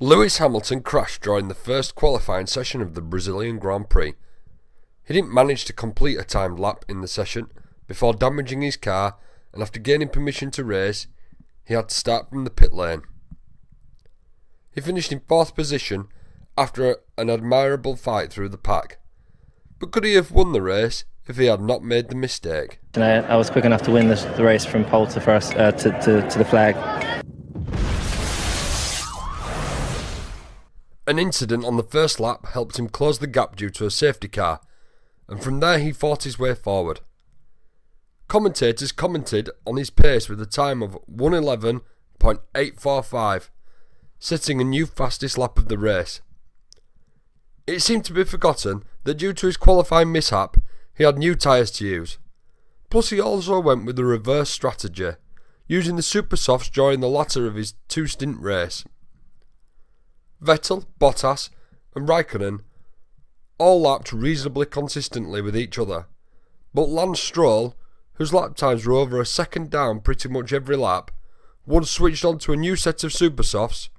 Lewis Hamilton crashed during the first qualifying session of the Brazilian Grand Prix. He didn't manage to complete a timed lap in the session before damaging his car, and after gaining permission to race, he had to start from the pit lane. He finished in 4th position after an admirable fight through the pack. But could he have won the race if he had not made the mistake? I was quick enough to win the race from pole to first to the flag. An incident on the first lap helped him close the gap due to a safety car, and from there he fought his way forward. Commentators commented on his pace with a time of 1:11.845, setting a new fastest lap of the race. It seemed to be forgotten that due to his qualifying mishap, he had new tyres to use. Plus he also went with the reverse strategy, using the super softs during the latter of his 2-stint race. Vettel, Bottas and Räikkönen all lapped reasonably consistently with each other, but Lance Stroll, whose lap times were over a second down pretty much every lap, once switched on to a new set of super softs,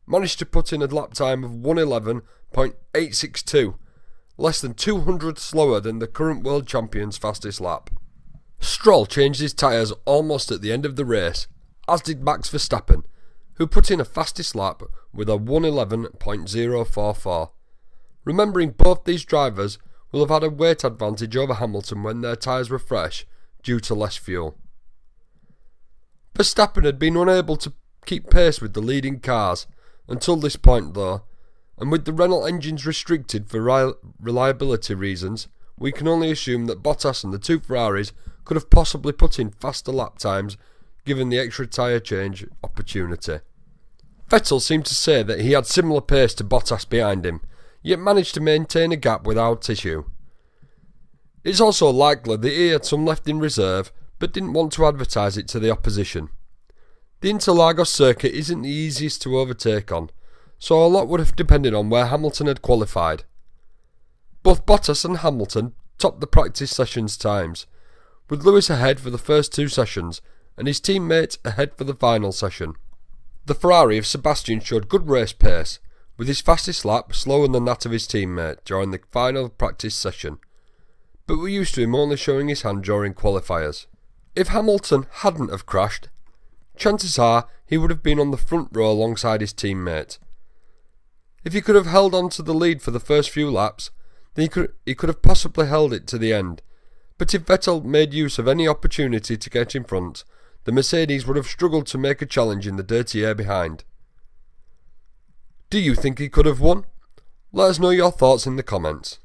managed to put in a lap time of 1:11.862, less than 200 slower than the current world champion's fastest lap. Stroll changed his tyres almost at the end of the race, as did Max Verstappen, who put in a fastest lap with a 1:11.044. Remembering both these drivers will have had a weight advantage over Hamilton when their tyres were fresh due to less fuel. Verstappen had been unable to keep pace with the leading cars until this point though, and with the Renault engines restricted for reliability reasons, we can only assume that Bottas and the two Ferraris could have possibly put in faster lap times given the extra tyre change opportunity. Vettel seemed to say that he had similar pace to Bottas behind him, yet managed to maintain a gap without issue. It's also likely that he had some left in reserve, but didn't want to advertise it to the opposition. The Interlagos circuit isn't the easiest to overtake on, so a lot would have depended on where Hamilton had qualified. Both Bottas and Hamilton topped the practice sessions times, with Lewis ahead for the first 2 sessions and his teammate ahead for the final session. The Ferrari of Sebastian showed good race pace, with his fastest lap slower than that of his teammate during the final practice session, but we're used to him only showing his hand during qualifiers. If Hamilton hadn't have crashed, chances are he would have been on the front row alongside his teammate. If he could have held on to the lead for the first few laps, then he could have possibly held it to the end, but if Vettel made use of any opportunity to get in front, the Mercedes would have struggled to make a challenge in the dirty air behind. Do you think he could have won? Let us know your thoughts in the comments.